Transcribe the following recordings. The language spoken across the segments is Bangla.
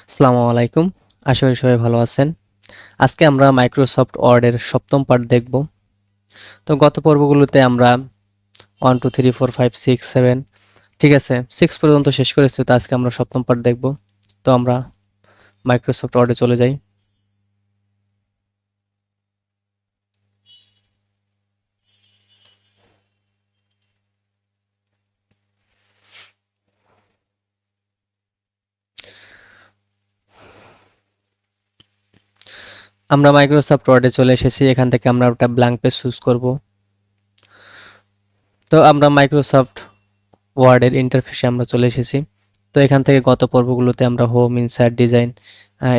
আসসালামু আলাইকুম। আশা করি সবাই ভালো আছেন। আজকে আমরা মাইক্রোসফট ওয়ার্ডের সপ্তম পার্ট দেখব। তো গত পর্বগুলোতে আমরা 1 2 3 4 5 6 7 ঠিক আছে 6 পর্যন্ত শেষ করেছি। তো আজকে আমরা সপ্তম পার্ট দেখব। তো আমরা মাইক্রোসফট ওয়ার্ডে চলে যাই। আমরা মাইক্রোসফট ওয়ার্ডে চলে এসেছি। এখান থেকে আমরা একটা ব্ল্যাঙ্ক পেজ চুজ করব। তো আমরা মাইক্রোসফট ওয়ার্ডের ইন্টারফেসে আমরা চলে এসেছি। তো এখান থেকে গত পর্বগুলোতে আমরা হোম, ইনসার্ট, ডিজাইন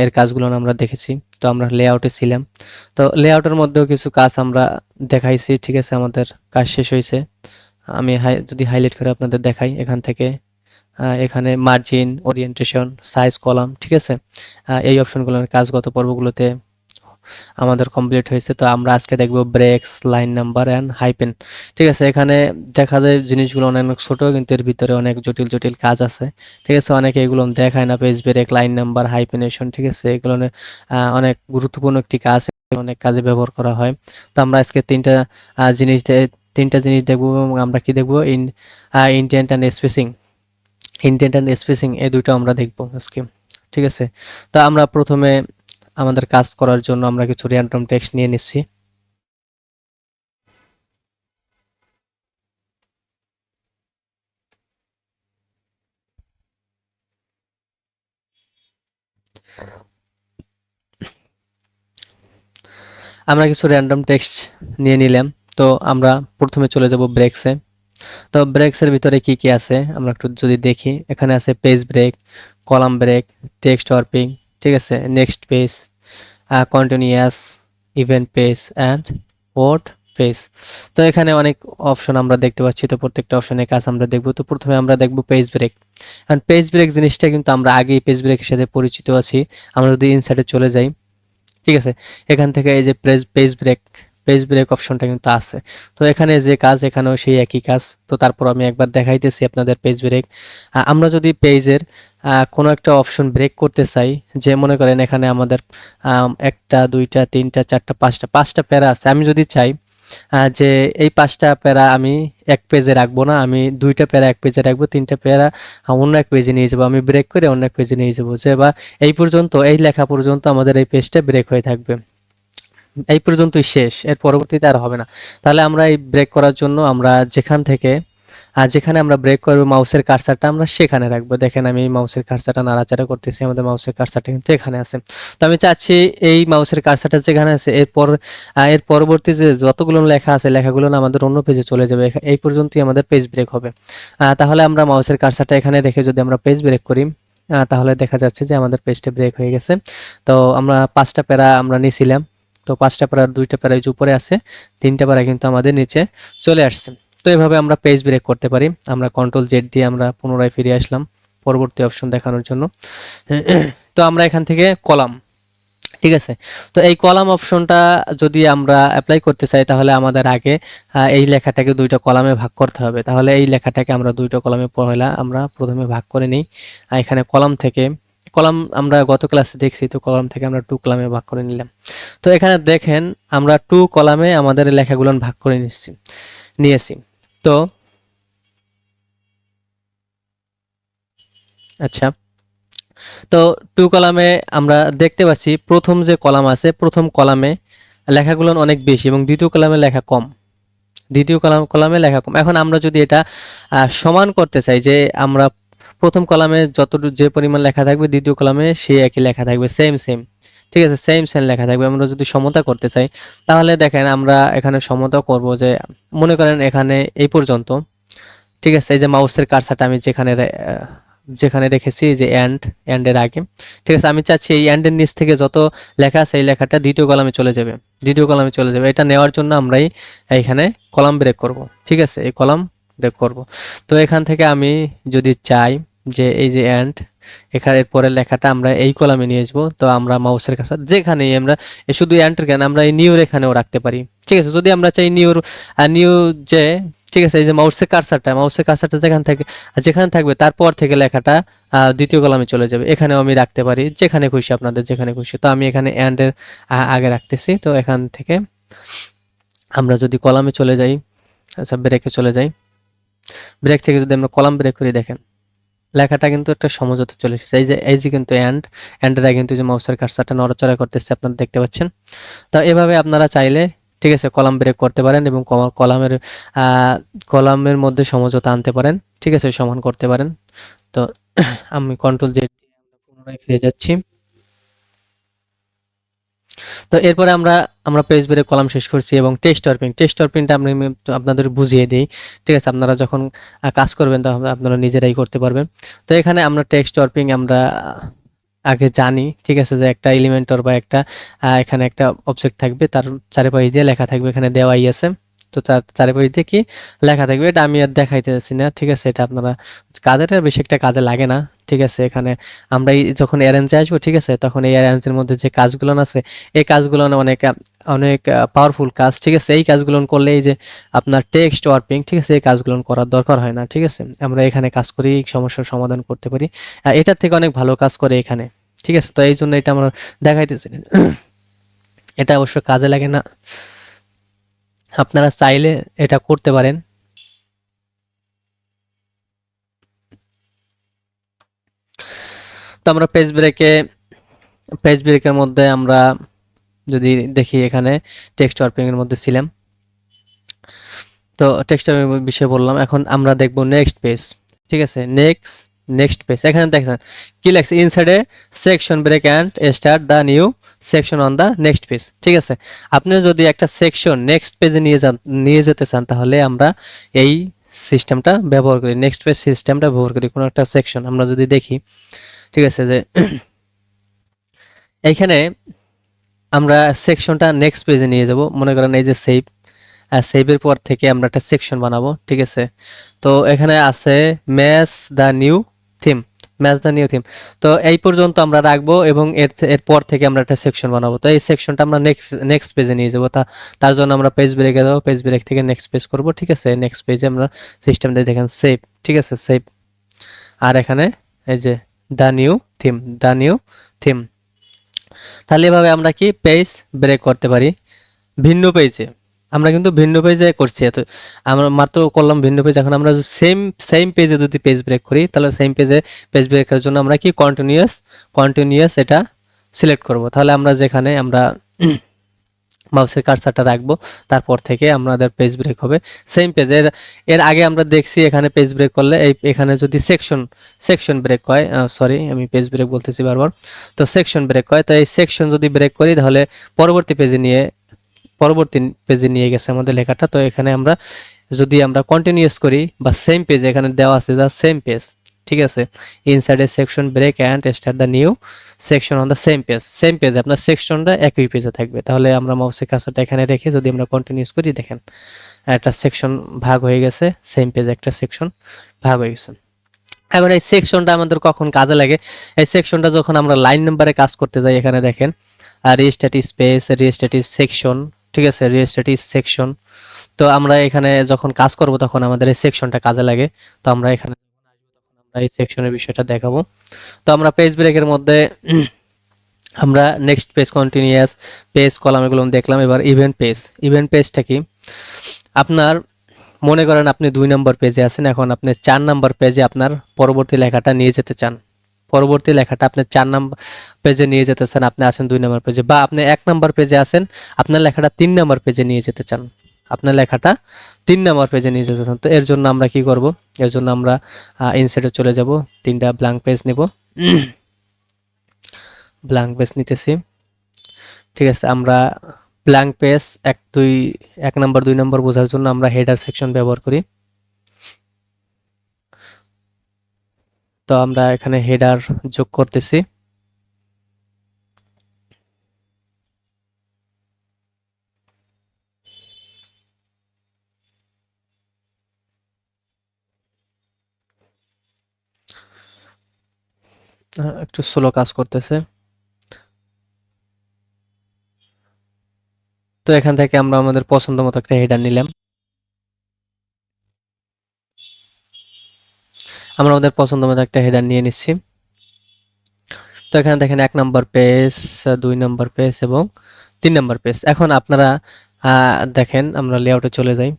এর কাজগুলো আমরা দেখেছি। তো আমরা লেআউটে ছিলাম। তো লেআউটের মধ্যেও কিছু কাজ আমরা দেখাইছি। ঠিক আছে, আমাদের কাজ শেষ হয়েছে। আমি যদি হাইলাইট করে আপনাদের দেখাই এখান থেকে, এখানে মার্জিন, ওরিয়েন্টেশন, সাইজ, কলাম, ঠিক আছে, এই অপশনগুলোর কাজ গত পর্বগুলোতে আমাদের কমপ্লিট হয়েছে। তো আমরা আজকে দেখব breaks, line number and hyphen. ঠিক আছে, এখানে দেখা যায় জিনিসগুলো অনেক ছোট, কিন্তু এর ভিতরে অনেক জটিল জটিল কাজ আছে। ঠিক আছে, অনেকে এগুলো দেখায় না, পেজ ব্রেক, লাইন নাম্বার, হাইপেনেশন। ঠিক আছে, এগুলো অনেক গুরুত্বপূর্ণ একটি কাজ, অনেক কাজে ব্যবহার করা হয়। তো আমরা আজকে তিনটা জিনিস দেখবো, এবং আমরা কি দেখবো, indent and spacing. Indent and spacing এই দুটো আমরা দেখবো আজকে। ঠিক আছে, তো আমরা প্রথমে আমাদের কাজ করার জন্য আমরা কিছু র্যান্ডম টেক্সট নিয়ে নিচ্ছি। আমরা কিছু র্যান্ডম টেক্সট নিয়ে নিলাম। তো আমরা প্রথমে চলে যাব ব্রেকসে। তো ব্রেকসের ভিতরে কি কি আছে আমরা একটু যদি দেখি, এখানে আছে page break, column break, text wrapping, ঠিক আছে, next page, continuous, event page and word page. তো এখানে অনেক অপশন আমরা দেখতে পাচ্ছি। তো প্রত্যেকটা অপশনের কাজ আমরা দেখবো। তো প্রথমে আমরা দেখবো পেজ ব্রেক। কারণ পেজ ব্রেক জিনিসটা কিন্তু আমরা আগেই পেজ ব্রেকের সাথে পরিচিত আছি। আমরা যদি ইনসার্টে চলে যাই, ঠিক আছে, এখান থেকে এই যে পেজ ব্রেক অপশনটা কিন্তু আছে। তো এখানে যে কাজ, এখানেও সেই একই কাজ। তো তারপর আমি একবার দেখাইতেছি আপনাদের পেজ ব্রেক। আমরা যদি পেজের কোনো একটা অপশন ব্রেক করতে চাই, যে মনে করেন এখানে আমাদের একটা, দুইটা, তিনটা, চারটা, পাঁচটা প্যারা আছে। আমি যদি চাই যে এই পাঁচটা প্যারা আমি এক পেজে রাখবো না, আমি দুইটা প্যারা এক পেজে রাখবো, তিনটা প্যারা অন্য এক পেজে নিয়ে যাবো, আমি ব্রেক করে অন্য এক পেজে নিয়ে যাবো, যে বা এই পর্যন্ত, এই লেখা পর্যন্ত আমাদের এই পেজটা ব্রেক হয়ে থাকবে, এই পর্যন্তই শেষ, এর পরবর্তীতে আর হবে না। তাহলে আমরা এই ব্রেক করার জন্য আমরা যেখান থেকে যেখানে আমরা ব্রেক করবো, মাউসের কার্সারটা আমরা সেখানে রাখবো। দেখেন আমি এই মাউসের কার্সারটা নাড়াচাড়া করতেছি, আমাদের মাউসের কার্সারটা কিন্তু এখানে আছে। তো আমি চাচ্ছি এই মাউসের কার্সারটা যেখানে আছে, এর পরবর্তী যে যতগুলো লেখা আছে, লেখাগুলো না আমাদের অন্য পেজে চলে যাবে, এই পর্যন্তই আমাদের পেজ ব্রেক হবে। তাহলে আমরা মাউসের কার্সারটা এখানে রেখে যদি আমরা পেজ ব্রেক করি, তাহলে দেখা যাচ্ছে যে আমাদের পেজটা ব্রেক হয়ে গেছে। তো আমরা পাঁচটা প্যারা আমরা নিয়েছিলাম। তো পাঁচটা প্যারার দুইটা প্যারা এই যে উপরে আছে, তিনটা প্যারা কিন্তু আমাদের নিচে চলে আসছে। তো এভাবে আমরা পেজ ব্রেক করতে পারি। আমরা কন্ট্রোল জেড দিয়ে আমরা পুনরায় ফিরে আসলাম পরবর্তী অপশন দেখানোর জন্য। তো আমরা এখান থেকে কলাম, ঠিক আছে, তো এই কলাম অপশনটা যদি আমরা অ্যাপ্লাই করতে চাই, তাহলে আমাদের আগে এই লেখাটাকে দুইটা কলামে ভাগ করতে হবে। তাহলে এই লেখাটাকে আমরা দুইটা কলামে পয়লা আমরা প্রথমে ভাগ করে নিই। এখানে কলাম থেকে, কলাম আমরা গত ক্লাসে দেখছি, তো কলাম থেকে আমরা টু কলামে ভাগ করে নিলাম। তো এখানে দেখেন আমরা টু কলামে আমাদের লেখাগুলো ভাগ করে নিয়েছি। তো আচ্ছা, তো টু কলামে আমরা দেখতে পাচ্ছি প্রথম যে কলাম আছে, প্রথম কলামে লেখাগুলো অনেক বেশি এবং দ্বিতীয় কলামে লেখা কম। দ্বিতীয় কলামে লেখা কম। এখন আমরা যদি এটা সমান করতে চাই, যে আমরা প্রথম কলামে যতটুকু যে পরিমাণ লেখা থাকবে, দ্বিতীয় কলামে সেই একই লেখা থাকবে, সেম সেম, ঠিক আছে, সেম সেম লেখা থাকবে। আমরা যদি সমতা করতে চাই, তাহলে দেখেন আমরা এখানে সমতা করব, যে মনে করেন এখানে এই পর্যন্ত, ঠিক আছে, এই যে মাউসের কার্সারটা আমি যেখানে রেখেছি, যে এন্ড এর আগে, ঠিক আছে, আমি চাচ্ছি এই এন্ড এর নিচ থেকে যত লেখা আছে এই লেখাটা দ্বিতীয় কলামে চলে যাবে, এটা নেওয়ার জন্য আমরাই এইখানে কলাম ব্রেক করব। ঠিক আছে, এই কলাম ব্রেক করব। তো এখান থেকে আমি যদি চাই যে এই যে এন্ড, এখানে পরের লেখাটা আমরা এই কলামে নিয়ে আসবো, তো আমরা মাউসের কার্সার যেখানেই আমরা শুধু এন্টার কেন, আমরা এই নিউর এখানেও রাখতে পারি। ঠিক আছে, যদি আমরা চাই নিউ যে, ঠিক আছে, এই যে মাউসের কার্সারটা যেখানে থাকবে তারপর থেকে লেখাটা দ্বিতীয় কলামে চলে যাবে। এখানেও আমি রাখতে পারি, যেখানে খুশি, আপনাদের যেখানে খুশি। তো আমি এখানে এন্ড এর আগে রাখতেছি। তো এখান থেকে আমরা যদি কলামে চলে যাই, আচ্ছা ব্রেকে চলে যাই, ব্রেক থেকে যদি আমরা কলাম ব্রেক করি, দেখেন লেখাটা কিন্তু একটা সমঝোতা চলে এসেছে। এই যে কিন্তু এন্ডের আগে কিন্তু যে মাউসের কার্সারটা নড়াচড়া করতেছে, আপনারা দেখতে পাচ্ছেন। তো এভাবে আপনারা চাইলে, ঠিক আছে, কলাম ব্রেক করতে পারেন এবং আহ, কলামের মধ্যে সমঝোতা আনতে পারেন, ঠিক আছে, সমান করতে পারেন। তো আমি কন্ট্রোল জেড দিয়ে আমরা পুনরায় ফিরে যাচ্ছি। তো এরপরে আমরা পেজ ব্রেক কলাম শেষ করছি এবং টেক্সট টর্পিংটা আমি একটু আপনাদের বুঝিয়ে দিই। ঠিক আছে, আপনারা যখন কাজ করবেন তখন আপনারা নিজেরাই করতে পারবেন। তো এখানে আমরা টেক্সট টর্পিং আমরা আগে জানি, ঠিক আছে, যে একটা এলিমেন্টর বা একটা এখানে একটা অবজেক্ট থাকবে, তার চারিপাশে দিয়ে লেখা থাকবে, এখানে দেওয়াই আছে। তো তার চারিপাশে দিয়ে কি লেখা থাকবে, এটা আমি আর দেখাইতেছি না, ঠিক আছে, এটা আপনারা কাজের বেশি একটা কাজে লাগে না। ঠিক আছে, এখানে আমরা যখন অ্যারেঞ্জে আসবো, ঠিক আছে, তখন এই অ্যারেঞ্জের মধ্যে যে কাজগুলো আছে, এই কাজগুলো না অনেক অনেক পাওয়ারফুল কাজ। ঠিক আছে, এই কাজগুলো করলে এই যে আপনার টেক্সট ওয়ার্পিং, ঠিক আছে, এই কাজগুলো করার দরকার হয় না। ঠিক আছে, আমরা এখানে কাজ করি, সমস্যার সমাধান করতে পারি। এটার থেকে অনেক ভালো কাজ করে এখানে। ঠিক আছে, তো এই জন্য এটা আমরা দেখাইতেছি না। এটা অবশ্য কাজে লাগে না, আপনারা চাইলে এটা করতে পারেন। তো আমরা পেজ ব্রেকের মধ্যে আমরা যদি দেখি, এখানে টেক্সট ওয়ার্পিং এর মধ্যে ছিলাম। তো টেক্সট ওয়ার্পিং এর বিষয়ে বললাম, এখন আমরা দেখবো নেক্সট পেজ। ঠিক আছে, নেক্সট পেজ, এখানে দেখেন কি লেখছে, inside a section break and start the new section on the next page. ঠিক আছে, আপনি যদি একটা সেকশন নেক্সট পেজে নিয়ে যেতে চান, তাহলে আমরা এই সিস্টেমটা ব্যবহার করি, নেক্সট পেজ সিস্টেমটা ব্যবহার করি। কোনো একটা সেকশন আমরা যদি দেখি, ঠিক আছে, যে এইখানে আমরা সেকশনটা নেক্সট পেজে নিয়ে যাব। মনে করেন এই যে সেভের পর থেকে আমরা একটা সেকশন বানাবো। ঠিক আছে, তো এখানে আছে ম্যাচ দ্য নিউ থিম, তো এই পর্যন্ত আমরা রাখবো এবং এরপর থেকে আমরা একটা সেকশন বানাবো। তো এই সেকশনটা আমরা নেক্সট পেজে নিয়ে যাবো। তার জন্য আমরা পেজ ব্রেকে যাবো, পেজ ব্রেক থেকে নেক্সট পেজ করব। ঠিক আছে, নেক্সট পেজে আমরা সিস্টেমটা দেখেন সেভ। ঠিক আছে, সেভ। আর এখানে এই যে the new theme, the new theme. তাহলে এভাবে আমরা কি পেজ ব্রেক করতে পারি ভিন্ন পেজে। আমরা কিন্তু ভিন্ন পেজে করছি, এত আমরা মাত্র করলাম ভিন্ন পেজ। এখন আমরা সেম সেম পেজে যদি পেজ ব্রেক করি, তাহলে সেম পেজে পেজ ব্রেকের জন্য আমরা কি কন্টিনিউয়াস এটা সিলেক্ট করব। তাহলে আমরা যেখানে আমরা মাউসের কার্সারটা রাখবো, তারপর থেকে আমাদের পেজ ব্রেক হবে সেম পেজের। এর আগে আমরা দেখছি এখানে পেজ ব্রেক করলে এখানে যদি সেকশন ব্রেক হয়, সরি আমি পেজ ব্রেক বলতেছি বারবার, তো সেকশন ব্রেক হয়, তো এই সেকশন যদি ব্রেক করি, তাহলে পরবর্তী পেজে নিয়ে পরবর্তী পেজে নিয়ে গেছে আমাদের লেখাটা। তো এখানে আমরা যদি আমরা কন্টিনিউয়াস করি বা সেম পেজ, এখানে দেওয়া আছে যা সেম পেজ। ঠিক আছে, inside a section break and start the new section on the same page আপনার সেকশনটা একই পেজে থাকবে। তাহলে আমরা মাউসের কার্সারটা এখানে রেখে যদি আমরা কন্টিনিউয়াস করি, দেখেন একটা সেকশন ভাগ হয়ে গেছে, সেম পেজ একটা সেকশন ভাগ হয়ে গেছে। এখন এই সেকশনটা আমাদের কখন কাজে লাগে, এই সেকশনটা যখন আমরা লাইন নাম্বারে কাজ করতে যাই, এখানে দেখেন রিস্টার্ট স্পেস, রিস্টার্ট সেকশন। ঠিক আছে, রিস্টার্ট সেকশন। তো আমরা এখানে যখন কাজ করব তখন আমাদের এই সেকশনটা কাজে লাগে। তো আমরা এখানে যখন আসবো তখন আমরা এই সেকশনের বিষয়টা দেখাবো। তো আমরা পেজ ব্রেকের মধ্যে আমরা next page, continuous page, column এগুলো দেখলাম। এবার ইভেন্ট পেজটা কি, আপনার মনে করেন আপনি 2 নম্বর পেজে আছেন, এখন আপনি 4 নম্বর পেজে আপনার পরবর্তী লেখাটা নিয়ে যেতে চান। পরবর্তী লেখাটা আপনি 4 নম্বর পেজে নিয়ে যেতে চান, আপনি আছেন 2 নম্বর পেজে, বা আপনি 1 নম্বর পেজে আছেন, আপনার লেখাটা 3 নম্বর পেজে নিয়ে যেতে চান। আপনার লেখাটা 3 নম্বর পেজে নিয়ে যেতে চান। তো এর জন্য আমরা কি করব, এর জন্য আমরা ইনসার্টে চলে যাব, 3টা ব্ল্যাঙ্ক পেজ নিব। ব্ল্যাঙ্ক পেজ নিতেছি। ঠিক আছে, আমরা ব্ল্যাঙ্ক পেজ 1 নম্বর 2 নম্বর বোঝার জন্য আমরা হেডার সেকশন ব্যবহার করি। তো আমরা এখানে হেডার যোগ করতেছি। একটু স্লো কাজ করতেছে। তো এখান থেকে আমরা আমাদের পছন্দ মতো একটা হেডার নিলাম। আমরা আমাদের পছন্দ মতো একটা হেডার নিয়ে নিচ্ছি। তো এখানে দেখেন 1 নম্বর পেজ, 2 নম্বর পেজ এবং 3 নম্বর পেজ। এখন আপনারা দেখেন আমরা লেআউটে চলে যাই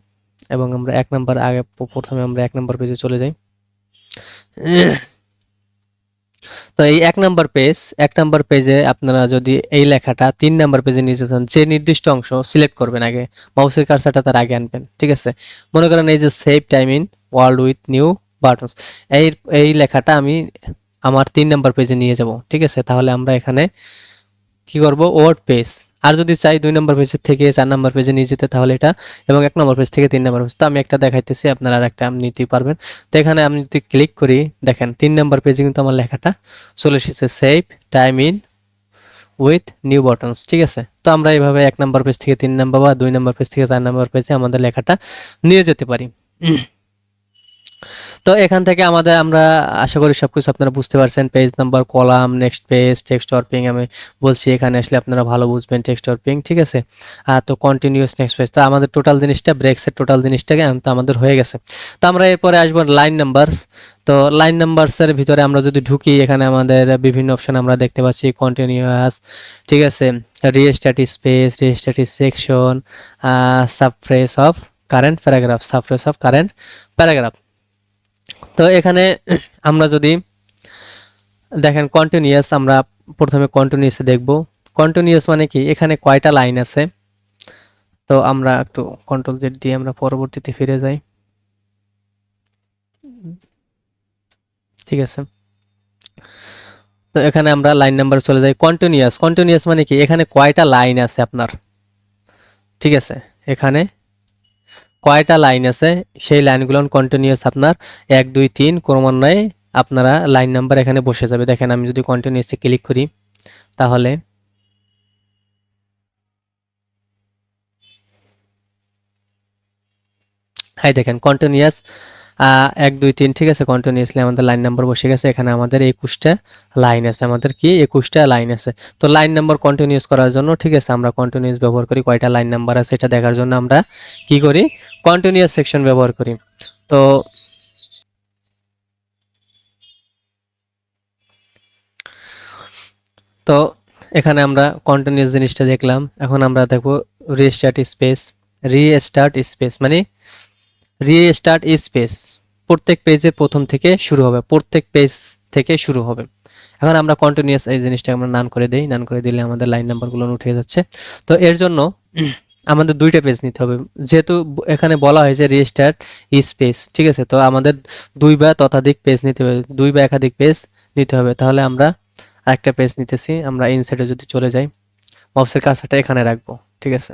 এবং আমরা 1 নম্বর আগে প্রথমে আমরা 1 নম্বর পেজে চলে যাই। তো এই 1 নম্বর পেজে আপনারা যদি এই লেখাটা 3 নম্বর পেজে নিয়ে যেতে চান, যে নির্দিষ্ট অংশ সিলেক্ট করবেন আগে, মাউসের কার্সারটা তার আগে আনবেন, ঠিক আছে? মনে করেন এই যে save time in world with new buttons, এই এই লেখাটা আমি আমার 3 নম্বর পেজে নিয়ে যাব, ঠিক আছে? তাহলে আমরা এখানে কি করব, ওয়ার্ড পেজ। আর যদি চাই 2 নম্বর পেজ থেকে 4 নম্বর পেজে নিয়ে যেতে, তাহলে এটা, এবং 1 নম্বর পেজ থেকে 3 নম্বর পেজ। তো আমি একটা দেখাইতেছি, আপনারা আরেকটা নিতে পারবেন। তো এখানে আমি যদি ক্লিক করি, দেখেন 3 নম্বর পেজে কিন্তু আমার লেখাটা চলে এসেছে, save time in with new buttons, ঠিক আছে? তো আমরা এইভাবে 1 নম্বর পেজ থেকে 3 নম্বর বা 2 নম্বর পেজ থেকে 4 নম্বর পেজে আমাদের লেখাটা নিয়ে যেতে পারি। তো এখান থেকে আমাদের আমরা আশা করি সবকিছু আপনারা বুঝতে পারছেন। Page number, column, next page, text warping আমি বলছি, এখানে আসলে আপনারা ভালো বুঝবেন টেক্সট ওয়ার্পিং, ঠিক আছে? তো কন্টিনিউয়াস নেক্সট পেজ। তো আমাদের টোটাল জিনিসটা, ব্রেকসের টোটাল জিনিসটাকে তো আমাদের হয়ে গেছে। তো আমরা এরপরে আসবো লাইন নাম্বারস। তো লাইন নাম্বারসের ভিতরে আমরা যদি ঢুকি, এখানে আমাদের বিভিন্ন অপশন আমরা দেখতে পাচ্ছি, কন্টিনিউয়াস, ঠিক আছে, restart space, restart section, subphrase of current paragraph, subphrase of current paragraph. তো এখানে আমরা যদি দেখেন কন্টিনিউয়াস, আমরা প্রথমে কন্টিনিউয়াসে দেখব। কন্টিনিউয়াস মানে কি, এখানে কয়টা লাইন আছে। তো আমরা একটু কন্ট্রোল জেড দিয়ে আমরা পরবর্তীতে ফিরে যাই, ঠিক আছে? তো এখানে আমরা লাইন নাম্বার চলে যাই। কন্টিনিউয়াস, কন্টিনিউয়াস মানে কি, এখানে কয়টা লাইন আছে আপনার, ঠিক আছে? এখানে কয়টা লাইন আছে, সেই লাইনগুলো কন্টিনিউয়াস আপনার 1 2 3 ক্রমান্বয়ে আপনারা লাইন নাম্বার এখানে বসে যাবে। দেখেন আমি যদি কন্টিনিউয়াসে ক্লিক করি, তাহলে হাই দেখেন কন্টিনিউয়াস 1 2 3, ঠিক আছে? কন্টিনিউয়াসলি আমাদের লাইন নাম্বার বসে গেছে। এখানে আমাদের 21টা লাইন আছে, আমাদের কি 21টা লাইন আছে। তো লাইন নাম্বার কন্টিনিউয়াস করার জন্য, ঠিক আছে, আমরা কন্টিনিউয়াস ব্যবহার করি, কয়টা লাইন নাম্বার আছে এটা দেখার জন্য আমরা কি করি, কন্টিনিউয়াস সেকশন ব্যবহার করি। তো তো এখানে আমরা কন্টিনিউয়াস জিনিসটা দেখলাম। এখন আমরা দেখবো রিস্টার্ট স্পেস। রিস্টার্ট স্পেস মানে রিস্টার্ট স্পেস, প্রত্যেক পেজের প্রথম থেকে শুরু হবে, প্রত্যেক পেজ থেকে শুরু হবে। এখন আমরা কন্টিনিউয়াস এই জিনিসটা আমরা নান করে দেই, নান করে দিলে আমাদের লাইন নাম্বারগুলো উঠে যাচ্ছে। তো এর জন্য আমাদের 2টা পেজ নিতে হবে, যেহেতু এখানে বলা হয়েছে রিস্টার্ট স্পেস, ঠিক আছে? তো আমাদের 2 বা ততোধিক পেজ নিতে হবে, 2 বা একাধিক পেজ নিতে হবে। তাহলে আমরা আরেকটা পেজ নিতেছি, আমরা ইনসার্টে যদি চলে যাই, মাউসের কার্সারটা এখানে রাখবো, ঠিক আছে?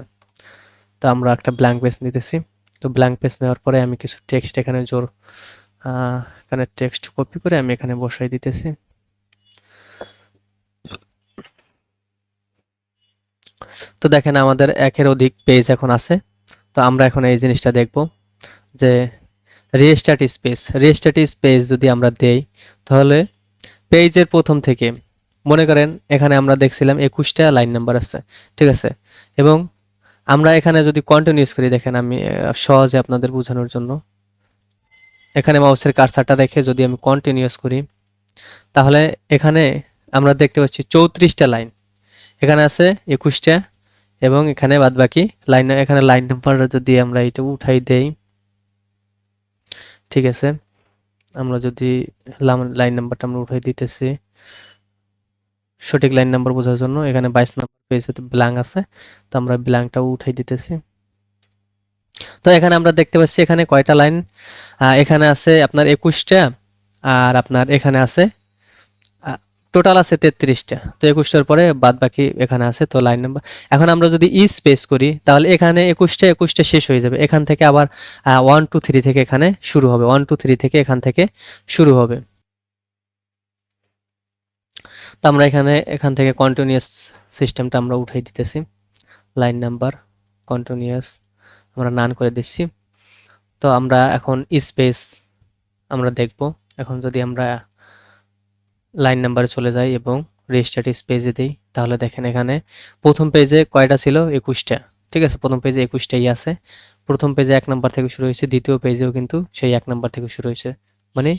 তো আমরা একটা ব্ল্যাঙ্ক পেজ নিতেছি। তো ব্ল্যাঙ্ক পেজ নেওয়ার পরে আমি কিছু টেক্সট এখানে এখানে টেক্সট কপি করে আমি এখানে বসাই দিতেছি। তো দেখেন আমাদের 1-এর অধিক পেজ এখন আছে। তো আমরা এখন এই জিনিসটা দেখব যে রিস্টার্ট স্পেস, রিস্টার্ট স্পেস যদি আমরা দেই, তাহলে পেজের প্রথম থেকে, মনে করেন এখানে আমরা দেখছিলাম 21টা লাইন নাম্বার আছে, ঠিক আছে? এবং আমরা এখানে যদি কন্টিনিউস করি, দেখেন আমি সহজে আপনাদের বোঝানোর জন্য এখানে মাউসের কার্সারটা রেখে যদি আমি কন্টিনিউস করি, তাহলে এখানে আমরা দেখতে পাচ্ছি 34টা লাইন, এখানে আছে 21টা, এবং এখানে বাদবাকি লাইন, এখানে লাইন নাম্বারটা যদি আমরা এটা উঠাই দেই, ঠিক আছে? আমরা যদি লাইন নাম্বারটা আমরা উঠাই দিতেছি সঠিক লাইন নাম্বার বোঝার জন্য, এখানে 22 নাম্বার পেজে ব্ল্যাঙ্ক আছে, তো আমরা ব্ল্যাঙ্কটাও উঠাই দিতেছি। তো এখানে আমরা দেখতে পাচ্ছি এখানে কয়টা লাইন, এখানে আছে আপনার 21টা, আর আপনার এখানে আছে টোটাল আছে 33টা। তো 21টার পরে বাদ বাকি এখানে আছে, তো লাইন নাম্বার। এখন আমরা যদি ই স্পেস করি, তাহলে এখানে 21টা শেষ হয়ে যাবে, এখান থেকে আবার 1 2 3 থেকে এখানে শুরু হবে, 1 2 3 থেকে এখান থেকে শুরু হবে। তো আমরা এখান থেকে কন্টিনিউয়াস সিস্টেমটা আমরা উঠাই দিতেছি, লাইন নাম্বার কন্টিনিউয়াস আমরা নান করে দিচ্ছি। তো আমরা এখন স্পেস আমরা দেখব। এখন যদি আমরা লাইন নাম্বারে চলে যাই এবং রেজিস্টার্ড পেজে দিই, তাহলে দেখেন এখানে প্রথম পেজে কয়টা ছিল, 21টা, ঠিক আছে? প্রথম পেজে 21টাই আছে। প্রথম পেজে 1 নাম্বার থেকে শুরু হয়েছে, দ্বিতীয় পেজেও কিন্তু সেই 1 নাম্বার থেকে শুরু হয়েছে, মানে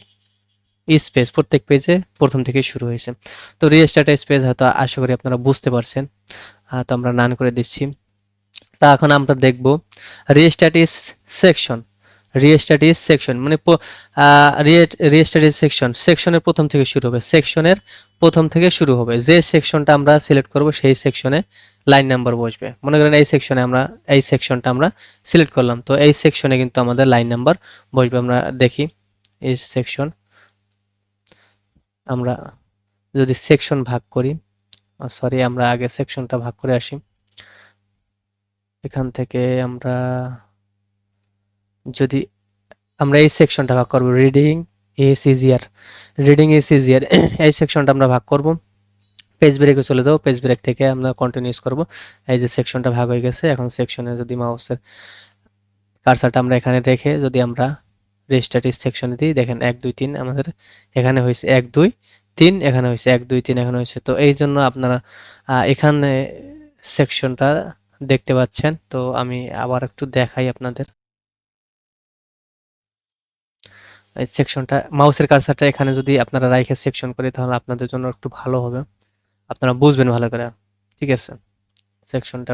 স্পেস প্রত্যেক পেজে প্রথম থেকে শুরু হয়েছে। তো রিস্টার্ট স্পেস হয়তো আশা করি আপনারা বুঝতে পারছেন। তো আমরা নান করে দিচ্ছি। তা এখন আমরা দেখব রিস্টার্ট সেকশন। রিস্টার্ট সেকশন মানে রিস্টার্ট সেকশন সেকশনের প্রথম থেকে শুরু হবে, সেকশনের প্রথম থেকে শুরু হবে। যে সেকশনটা আমরা সিলেক্ট করব সেই সেকশনে লাইন নাম্বার বসবে। মনে করেন এই সেকশনে আমরা এই সেকশনটা আমরা সিলেক্ট করলাম, তো এই সেকশনে কিন্তু আমাদের লাইন নাম্বার বসবে। আমরা দেখি এই সেকশন, আমরা যদি সেকশন ভাগ করি, সরি আমরা আগে সেকশনটা ভাগ করে আসি। এখান থেকে আমরা যদি আমরা এই সেকশনটা ভাগ করব, reading is easier, reading is easier এই সেকশনটা আমরা ভাগ করব। পেজ ব্রেকে চলে যাবো, পেজ ব্রেক থেকে আমরা কন্টিনিউস করব। এই যে সেকশনটা ভাগ হয়ে গেছে, এখন সেকশনে যদি মাউসের কার্সারটা আমরা এখানে রেখে যদি আমরা রেস্টার্ট সেকশনে দিই, দেখেন 1 2 3 আমাদের এখানে হয়েছে 1 2 3, এখানে হয়েছে 1 2 3, এখানে হয়েছে। তো এই জন্য আপনারা এখানে সেকশনটা দেখতে পাচ্ছেন। তো আমি আবার একটু দেখাই আপনাদের এই সেকশনটা, মাউসের কার্সারটা এখানে যদি আপনারা রাইখে সেকশন করি তাহলে আপনাদের জন্য একটু ভালো হবে, আপনারা বুঝবেন ভালো করে। ঠিক আছে, সেকশনটা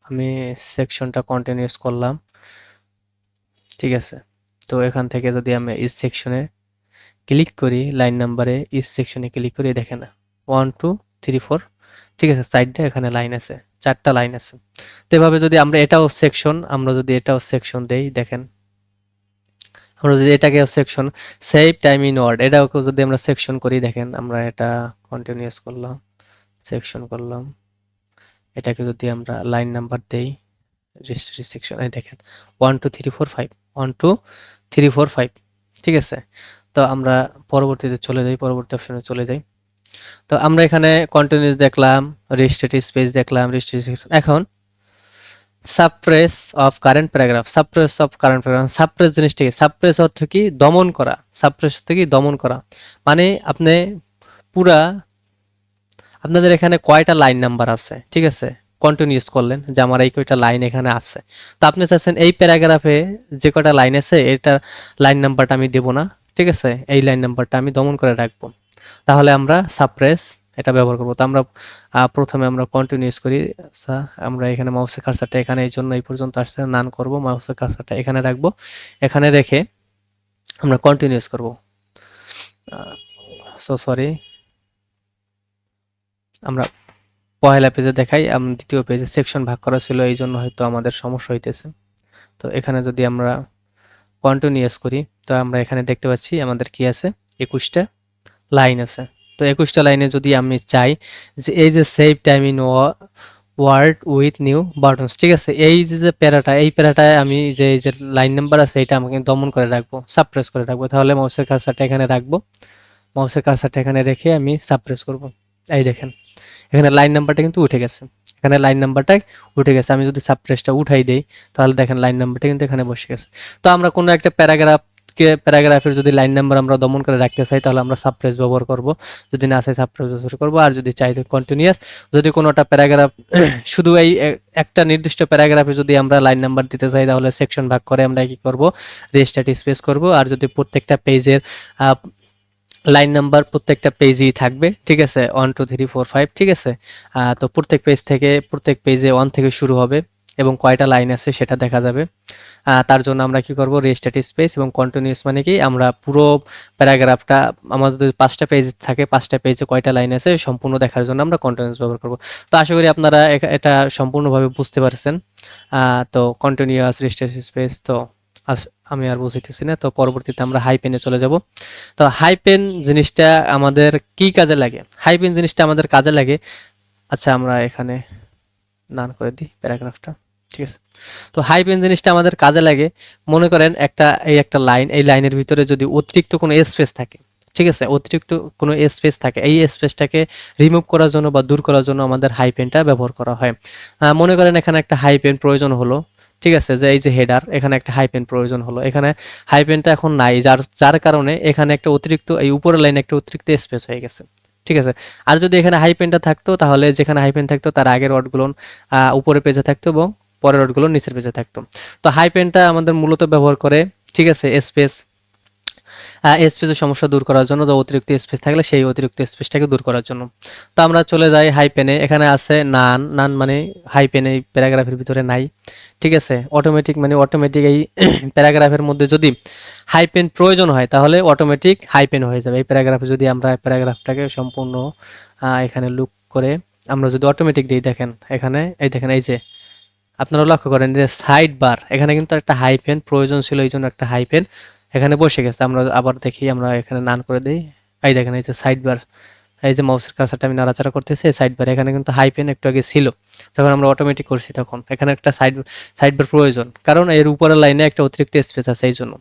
আমি সেকশনটা কন্টিনিউস করলাম। ঠিক আছে, তো এখান থেকে যদি আমি এই সেকশনে ক্লিক করি, লাইন নাম্বারে ইস সেকশনে ক্লিক করি, দেখেন 1 2 3 4, ঠিক আছে, সাইডে এখানে লাইন আছে, 4টা লাইন আছে। তো এভাবে যদি আমরা এটাও সেকশন, আমরা যদি এটাও সেকশন দেই, দেখেন আমরা যদি এটাকে section save time in Word এটাও যদি আমরা সেকশন করি, দেখেন আমরা এটা কন্টিনিউয়াস করলাম, সেকশন করলাম, এটাকে যদি আমরা লাইন নাম্বার দেই, রেজিস্ট্রি সেকশন এই দেখেন 1 2 3 4 5, 1 2 3 4 5। ঠিক আছে, তো আমরা পরবর্তীতে চলে যাই, পরবর্তী অপশনে চলে যাই। তো আমরা এখানে কন্টিনিউয়াস দেখলাম, রেজিস্ট্রেটিভ স্পেস দেখলাম, রেজিস্ট্রেটিভ সেকশন। এখন suppress of current paragraph, suppress of current paragraph, suppress জিনিসটা কি? সাপ্রেস অর্থ কি? দমন করা। সাপ্রেস অর্থ কি? দমন করা। মানে আপনি পুরা, আপনাদের এখানে কয়টা লাইন নাম্বার আছে, ঠিক আছে, কন্টিনিউস করলেন যে আমার এই কয়টা লাইন এখানে আছে। তো আপনি চাচ্ছেন এই প্যারাগ্রাফে যে কয়টা লাইন আছে এটা লাইন নাম্বারটা আমি দেব না, ঠিক আছে, এই লাইন নাম্বারটা আমি দমন করে রাখবো। তাহলে আমরা সাপ্রেস এটা ব্যবহার করব। তো আমরা প্রথমে আমরা কন্টিনিউস করি। আচ্ছা, আমরা এখানে মাউসের কার্সারটা এখানে এই জন্য এই পর্যন্ত আসছে, নান করব, মাউসের কার্সারটা এখানে রাখবো, এখানে রেখে আমরা কন্টিনিউস করব। সো সরি, আমরা পহেলা পেজে দেখাই, দ্বিতীয় পেজে সেকশন ভাগ করা ছিল, এই জন্য হয়তো আমাদের সমস্যা হইতেছে। তো এখানে যদি আমরা কন্টিনিউস করি, তো আমরা এখানে দেখতে পাচ্ছি আমাদের কি আছে, 21টা লাইন আছে। তো 21টা লাইনে যদি আমি চাই যে এই যে save time in Word with new buttons, ঠিক আছে, এই যে প্যারাটা, এই প্যারাটায় আমি যে এই যে লাইন নাম্বার আছে এটা আমাকে দমন করে রাখবো, সাপ্রেস করে রাখবো। তাহলে মাউসের কার্সারটা এখানে রাখবো, মাউসের কার্সারটা এখানে রেখে আমি সাপ্রেস করব। এই দেখেন এখানে লাইন নাম্বারটা কিন্তু উঠে গেছে, এখানে লাইন নাম্বারটা উঠে গেছে। আমি যদি সাবপ্রেসটা উঠাই দেই তাহলে দেখেন লাইন নাম্বারটা কিন্তু এখানে বসে গেছে। তো আমরা কোনো একটা প্যারাগ্রাফের যদি লাইন নাম্বার আমরা দমন করে রাখতে চাই তাহলে আমরা সাবপ্রেস ব্যবহার করব, যদি না চাই সাবপ্রেস ব্যবহার করব, আর যদি চাই তো কন্টিনিউয়াস। যদি কোনোটা প্যারাগ্রাফ শুধু এই একটা নির্দিষ্ট প্যারাগ্রাফে যদি আমরা লাইন নাম্বার দিতে চাই তাহলে সেকশন ভাগ করে আমরা কি করব, রেজিস্টার্ড স্পেস করব। আর যদি প্রত্যেকটা পেজের লাইন নাম্বার প্রত্যেকটা পেজেই থাকবে, ঠিক আছে, 1 2 3 4 5, ঠিক আছে। তো প্রত্যেক পেজ থেকে প্রত্যেক পেজে 1 থেকে শুরু হবে এবং কয়টা লাইন আছে সেটা দেখা যাবে। তার জন্য আমরা কি করব, রেজিস্টার্ড স্পেস এবং কন্টিনিউয়াস মানে কি আমরা পুরো প্যারাগ্রাফটা, আমাদের যদি 5টা পেজ থাকে 5টা পেজে কয়টা লাইন আছে সম্পূর্ণ দেখার জন্য আমরা কন্টিনিউয়াস ব্যবহার করব। তো আশা করি আপনারা এটা সম্পূর্ণভাবে বুঝতে পারছেন। তো কন্টিনিউয়াস, রেজিস্টার্ড স্পেস, তো আমি আর বুঝাইতেছি না। তো পরবর্তীতে আমরা হাইপেনে চলে যাব। তো হাইপেন জিনিসটা আমাদের কি কাজে লাগে? হাইপেন জিনিসটা আমাদের কাজে লাগে, আচ্ছা আমরা এখানে নান করে দিই প্যারাগ্রাফটা, ঠিক আছে। তো হাইপেন জিনিসটা আমাদের কাজে লাগে, মনে করেন এই একটা লাইন, এই লাইনের ভিতরে যদি অতিরিক্ত কোনো স্পেস থাকে, ঠিক আছে, অতিরিক্ত কোনো স্পেস থাকে, এই স্পেসটাকে রিমুভ করার জন্য বা দূর করার জন্য আমাদের হাইপেনটা ব্যবহার করা হয়। মনে করেন এখানে একটা হাইপেন প্রয়োজন হলো, ঠিক আছে, যে এই যে হেডার, এখানে একটা হাইপেন প্রয়োজন হলো, এখানে হাইপেনটা এখন নাই, যার যার কারণে এখানে একটা অতিরিক্ত, এই উপরের লাইনে একটা অতিরিক্ত স্পেস হয়ে গেছে, ঠিক আছে। আর যদি এখানে হাইপেনটা থাকতো তাহলে যেখানে হাইপেন থাকতো তার আগের ওয়ার্ডগুলো উপরের পেজে থাকতো এবং পরের ওয়ার্ডগুলো নিচের পেজে থাকতো। তো হাইপেনটা আমাদের মূলত ব্যবহার করে, ঠিক আছে, স্পেস, স্পেসের সমস্যা দূর করার জন্য, যে অতিরিক্ত স্পেস থাকলে সেই অতিরিক্ত স্পেসটাকে দূর করার জন্য। তো আমরা চলে যাই হাইপেনে, এখানে আছে নান, নান মানে হাইপেন এই প্যারাগ্রাফের ভিতরে নাই। ঠিক আছে, অটোমেটিক মানে অটোমেটিক এই প্যারাগ্রাফের মধ্যে যদি হাইপেন প্রয়োজন হয় তাহলে অটোমেটিক হাইপেন হয়ে যাবে। এই প্যারাগ্রাফে যদি আমরা প্যারাগ্রাফটাকে সম্পূর্ণ এখানে লুপ করে আমরা যদি অটোমেটিক দিই, দেখেন এখানে, এই দেখেন এই যে আপনারা লক্ষ্য করেন যে সাইড বার, এখানে কিন্তু একটা হাইফেন প্রয়োজন ছিল, এই জন্য একটা হাইফেন এখানে বসে গেছে। আমরা আবার দেখি, আমরা এখানে নান করে দিই, এই দেখেন এই যে সাইড বার, এই যে মাউসের কার্সারটা আমি নাড়াচাড়া করতেছি, সাইড বার এখানে কিন্তু হাইফেন একটু আগে ছিল, যখন আমরা অটোমেটিক করছি তখন এখানে একটা সাইড সাইড বার প্রয়োজন, কারণ এর উপরের লাইনে একটা অতিরিক্ত স্পেস আছে এই জন্য।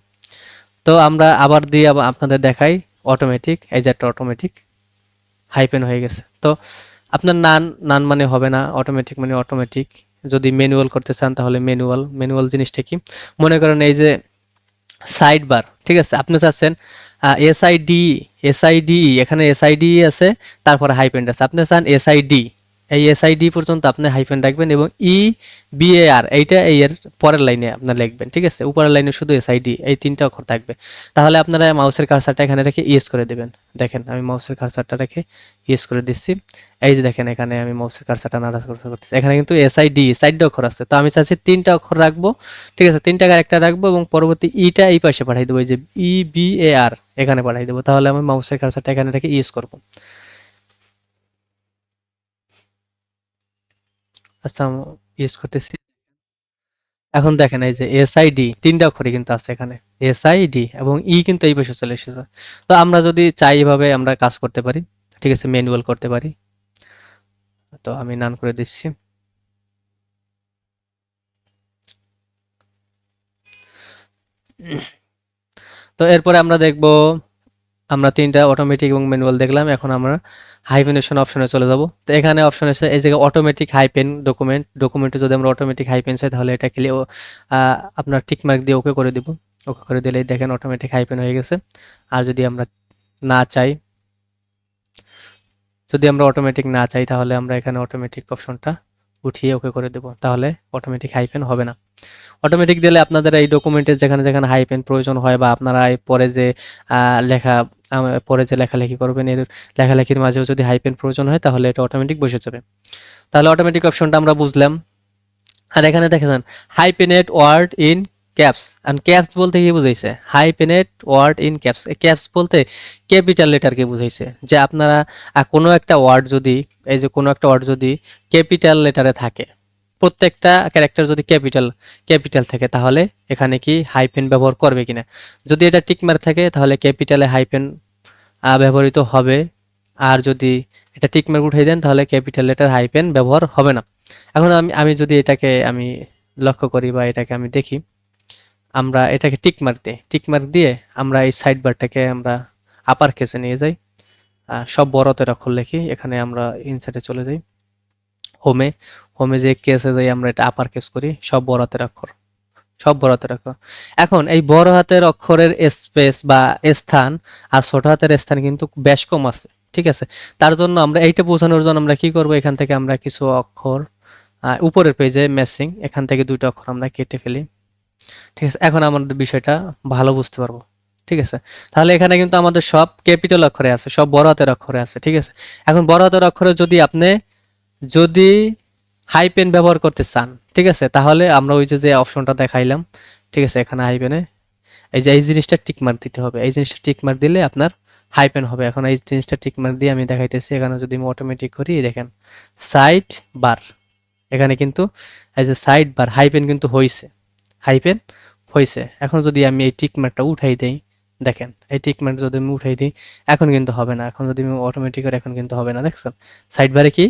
তো আমরা আবার দিয়ে আবার আপনাদের দেখাই অটোমেটিক, এই যে একটা অটোমেটিক হাইপেন হয়ে গেছে। তো আপনার নান, নান মানে হবে না, অটোমেটিক মানে অটোমেটিক। যদি ম্যানুয়াল করতে চান তাহলে ম্যানুয়াল, ম্যানুয়াল জিনিসটা কি, মনে করেন এই যে সাইড বার, ঠিক আছে, আপনি চাচ্ছেন এসআইডি, এসআইডি, এখানে এসআইডি আছে, তারপরে হাইপেন আছে, আপনি চান এসআইডি, এই এসআইডি পর্যন্ত আপনি হাইপেন রাখবেন, এবং বিএআর এইটা এই এর পরের লাইনে আপনার লিখবেন। ঠিক আছে, উপরের লাইনে শুধু এসআইডি এই তিনটা অক্ষর থাকবে। তাহলে আপনারা মাউসের কার্সারটা এখানে রেখে ইয়েস করে দেবেন। দেখেন আমি মাউসের কার্সারটা রেখে ইয়েস করে দিচ্ছি। এই যে দেখেন এখানে আমি মাউসের কার্সারটা নাড়াচাড়া করতেছি, এখানে কিন্তু এসআইডি চারটা অক্ষর আছে, তো আমি চাচ্ছি তিনটা অক্ষর রাখবো। ঠিক আছে, তিনটা ক্যারেক্টার রাখবো এবং পরবর্তী ইটা এই পাশে পাঠিয়ে দেবো, এই যে বিএআর এখানে পাঠিয়ে দেবো। তাহলে আমি মাউসের কার্সারটা এখানে রেখে ইউজ করবো। আচ্ছা, ইউজ করতেছি। এখন দেখেন এই যে এসআইডি তিনটা অক্ষরই কিন্তু আছে এখানে, এসআইডি এবং কিন্তু এই পাশে চলে এসেছে। তো আমরা যদি চাই এভাবে আমরা কাজ করতে পারি, ঠিক আছে, ম্যানুয়াল করতে পারি। তো আমি নান করে দিচ্ছি। তো এরপরে আমরা দেখব, আমরা তিনটা অটোমেটিক এবং ম্যানুয়াল দেখলাম, এখন আমরা হাইফেনেশন অপশনে চলে যাব। তো এখানে অপশন আছে এই জায়গায় অটোমেটিক হাইপেন ডকুমেন্ট, ডকুমেন্টে যদি আমরা অটোমেটিক হাইপেন চাই তাহলে এটা ক্লিক আপনার টিক মার্ক দিয়ে ওকে করে দিব। ওকে করে দিলেই দেখেন অটোমেটিক হাইপেন হয়ে গেছে। আর যদি আমরা না চাই, যদি আমরা অটোমেটিক না চাই তাহলে আমরা এখানে অটোমেটিক অপশনটা উঠিয়ে ওকে করে দেব, তাহলে অটোমেটিক হাইপেন হবে না। অটোমেটিক দিলে আপনাদের এই ডকুমেন্টের যেখানে যেখানে হাইপেন প্রয়োজন হয়, বা আপনারা এই পরে যে লেখা পরে যে লেখালেখি করবেন এর লেখালেখির মাঝেও যদি হাইপেন প্রয়োজন হয় তাহলে এটা অটোমেটিক বসে যাবে। তাহলে অটোমেটিক অপশনটা আমরা বুঝলাম। আর এখানে দেখেন hyphenate word in caps, and caps বলতে কি বুঝাইছে, hyphenate word in caps, caps বলতে ক্যাপিটাল লেটারকে বুঝাইছে। যে আপনারা কোনো একটা ওয়ার্ড যদি, এই যে কোনো একটা ওয়ার্ড যদি ক্যাপিটাল লেটারে থাকে, প্রত্যেকটা ক্যারেক্টার যদি ক্যাপিটাল ক্যাপিটাল থাকে তাহলে এখানে কি হাইপেন ব্যবহার করবে কিনা। যদি এটা টিকমার্ক থাকে তাহলে ক্যাপিটালে হাইপেন ব্যবহৃত হবে, আর যদি এটা টিকমার্ক উঠিয়ে দেন তাহলে ক্যাপিটাল লেটার হাইপেন ব্যবহার হবে না। এখন আমি আমি যদি এটাকে আমি লক্ষ্য করি বা এটাকে আমি দেখি, আমরা এটাকে টিকমার্ক দিই, টিকমার্ক দিয়ে আমরা এই সাইড বারটাকে আমরা আপার কেসে নিয়ে যাই, সব বড়তের অক্ষর লিখি, এখানে আমরা ইনসার্টে চলে যাই, হোমে, হোমে যে কেসে যাই আমরা এটা আপার কেস করি, সব বড় হাতের অক্ষর, সব বড় হাতের অক্ষর। এখন এই বড় হাতের অক্ষরের স্পেস বা স্থান আর ছোট হাতের স্থান কিন্তু বেশ কম আছে। ঠিক আছে, তার জন্য আমরা এইটা বোঝানোর জন্য আমরা কি করব, এখান থেকে আমরা কিছু অক্ষর উপরের পেজে ম্যাচিং, এখান থেকে দুইটা অক্ষর আমরা কেটে ফেলি। ঠিক আছে, এখন আমাদের বিষয়টা ভালো বুঝতে পারবো। ঠিক আছে, তাহলে এখানে কিন্তু আমাদের সব ক্যাপিটাল অক্ষরে আছে, সব বড় হাতের অক্ষরে আছে। ঠিক আছে, এখন বড় হাতের অক্ষরে যদি আপনি যদি হাইপেন ব্যবহার করতে চান, ঠিক আছে, তাহলে আমরা ওই যে যে অপশনটা দেখাইলাম, ঠিক আছে, এখানে হাইপেনে এই যে এই জিনিসটা টিক মার্ক দিতে হবে, এই জিনিসটা টিক মার্ক দিলে আপনার হাইপেন হবে। এখন এই জিনিসটা টিক মার্ক দিয়ে আমি দেখাইতেছি, এখানে যদি আমি অটোমেটিক করি, দেখেন সাইড বার, এখানে কিন্তু এই যে সাইড বার হাইপেন কিন্তু হইছে, হাইপেন হইছে। এখন যদি আমি এই টিক মার্কটা উঠাই দেই, দেখেন এই টিক মার্ক যদি আমি উঠাই দিই এখন কিন্তু হবে না, এখন যদি আমি অটোমেটিক করি এখন কিন্তু হবে না, দেখছেন সাইড বারে কি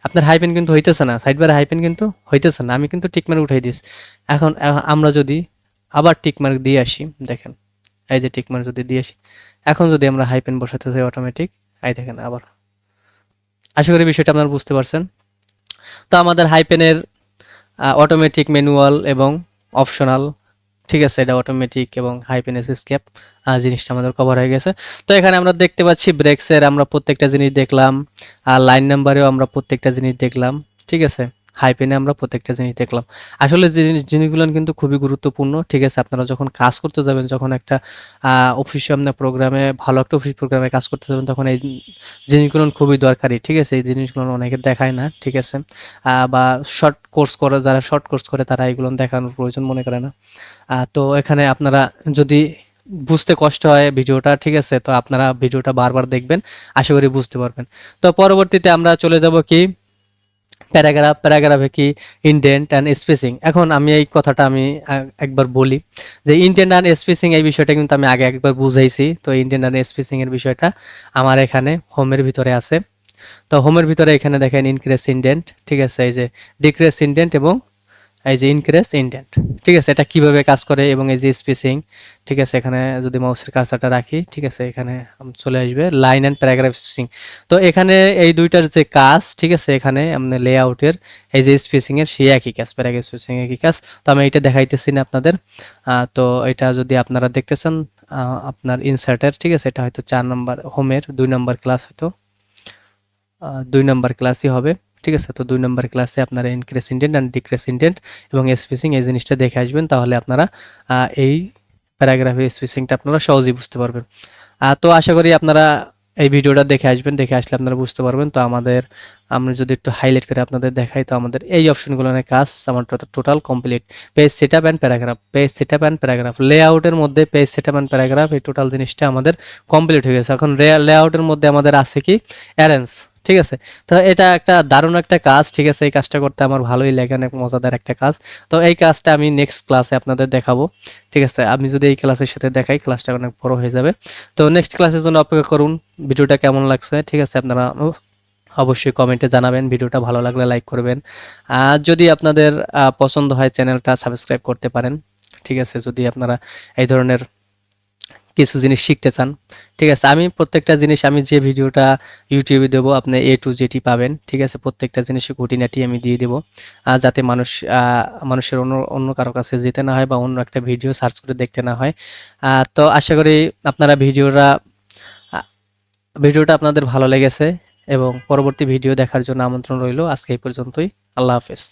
আপনার হাইপেন কিন্তু হইতেছে না, সাইড বারে হাইপেন কিন্তু হইতেছে না, আমি কিন্তু টিক মার্ক উঠাই দিয়েছি। এখন আমরা যদি আবার টিক মার্ক দিয়ে আসি, দেখেন এই যে টিক মার্ক যদি দিয়ে আসি, এখন যদি আমরা হাইপেন বসাতে চাই অটোমেটিক, এই দেখেন আবার। আশা করি বিষয়টা আপনারা বুঝতে পারছেন। তো আমাদের হাইপেনের অটোমেটিক, ম্যানুয়াল এবং অপশনাল, ঠিক আছে, এটা অটোমেটিক এবং হাইপেন এসকেপ জিনিসটা আমাদের কভার হয়ে গেছে। তো এখানে আমরা দেখতে পাচ্ছি ব্রেকসের আমরা প্রত্যেকটা জিনিস দেখলাম, আর লাইন নাম্বারেও আমরা প্রত্যেকটা জিনিস দেখলাম। ঠিক আছে, হাইপেনে আমরা প্রত্যেকটা জিনিস দেখলাম। আসলে যে জিনিসগুলো কিন্তু খুবই গুরুত্বপূর্ণ, ঠিক আছে? আপনারা যখন কাজ করতে যাবেন, যখন একটা অফিসে আপনার প্রোগ্রামে, ভালো একটা অফিস প্রোগ্রামে কাজ করতে যাবেন, তখন এই জিনিসগুলো খুবই দরকারি, ঠিক আছে? এই জিনিসগুলো অনেকে দেখায় না, ঠিক আছে? বা শর্ট কোর্স করে, যারা শর্ট কোর্স করে তারা এগুলো দেখানোর প্রয়োজন মনে করে না। তো এখানে আপনারা যদি বুঝতে কষ্ট হয় ভিডিওটা, ঠিক আছে, তো আপনারা ভিডিওটা বারবার দেখবেন, আশা করি বুঝতে পারবেন। তো পরবর্তীতে আমরা চলে যাব কি প্যারাগ্রাফে কি ইনডেন্ট অ্যান্ড স্পেসিং। এখন আমি এই কথাটা আমি একবার বলি যে ইনডেন্ট অ্যান্ড স্পেসিং এই বিষয়টা কিন্তু আমি আগে একবার বুঝাইছি। তো ইনডেন্ট অ্যান্ড স্পেসিং এর বিষয়টা আমার এখানে হোমের ভিতরে আছে। তো হোমের ভিতরে এখানে দেখেন ইনক্রিজ ইনডেন্ট, ঠিক আছে, এই যে ডিক্রিজ ইনডেন্ট এবং এই যে ইনক্রিজ ইনডেন্ট, ঠিক আছে, এটা কিভাবে কাজ করে, এবং এই যে স্পেসিং, ঠিক আছে, এখানে যদি মাউসের কার্সারটা রাখি, ঠিক আছে, এখানে চলে আসবে লাইন এন্ড প্যারাগ্রাফ স্পেসিং। তো এখানে এই দুইটার যে কাজ, ঠিক আছে, এখানে আমাদের লেআউটের এই যে স্পেসিং এর সেই একই কাজ, প্যারাগ্রাফ স্পেসিং একই কাজ। তো আমি এটা দেখাইতেছি না আপনাদের। তো এটা যদি আপনারা দেখতে চান, আপনার ইনসার্টের, ঠিক আছে, এটা হয়তো 4 নম্বর হোমের 2 নম্বর ক্লাস, হয়তো 2 নম্বর ক্লাসই হবে, ঠিক আছে? তো 2 নম্বর ক্লাসে আপনারা ইনক্রিসেন্ডেন্ট অ্যান্ড ডিক্রিসেন্ডেন্ট এবং স্পেসিং এই জিনিসটা দেখে আসবেন, তাহলে আপনারা এই প্যারাগ্রাফের স্পেসিংটা আপনারা সহজেই বুঝতে পারবেন। তো আশা করি আপনারা এই ভিডিওটা দেখে আসবেন, দেখে আসলে আপনারা বুঝতে পারবেন। তো আমরা যদি একটু হাইলাইট করে আপনাদের দেখাই, তো আমাদের এই অপশনগুলোর কাজ আমার total complete. Page setup and paragraph, page setup and paragraph, লেআউটের মধ্যে পেজ সেটআপ অ্যান্ড প্যারাগ্রাফ, এই টোটাল জিনিসটা আমাদের কমপ্লিট হয়ে গেছে। এখন লেআউটের মধ্যে আমাদের আছে কি অ্যারেঞ্জ, ঠিক আছে? তো এটা একটা দারুণ একটা কাজ, ঠিক আছে? এই কাজটা করতে আমার ভালোই লাগে, অনেক মজাদার একটা কাজ। তো এই কাজটা আমি নেক্সট ক্লাসে আপনাদের দেখাবো, ঠিক আছে? আমি যদি এই ক্লাসের সাথে দেখাই, ক্লাসটা অনেক বড় হয়ে যাবে। তো নেক্সট ক্লাসের জন্য অপেক্ষা করুন। ভিডিওটা কেমন লাগছে, ঠিক আছে, আপনারা অবশ্যই কমেন্টে জানাবেন। ভিডিওটা ভালো লাগলে লাইক করবেন। আর যদি আপনাদের পছন্দ হয়, চ্যানেলটা সাবস্ক্রাইব করতে পারেন, ঠিক আছে, যদি আপনারা এই ধরনের কিছু জিনিস শিখতে চান, ঠিক আছে? আমি প্রত্যেকটা জিনিস, আমি যে ভিডিওটা ইউটিউবে দেবো, আপনি A to Z পাবেন, ঠিক আছে? প্রত্যেকটা জিনিসের খুঁটিনাটি আমি দিয়ে দেবো, যাতে মানুষের অন্য অন্য কারো কাছে যেতে না হয়, বা অন্য একটা ভিডিও সার্চ করে দেখতে না হয়। তো আশা করি আপনারা আ ভিডিওটা আপনাদের ভালো লেগেছে, এবং পরবর্তী ভিডিও দেখার জন্য আমন্ত্রণ রইলো। আজকে এই পর্যন্তই। আল্লাহ হাফেজ।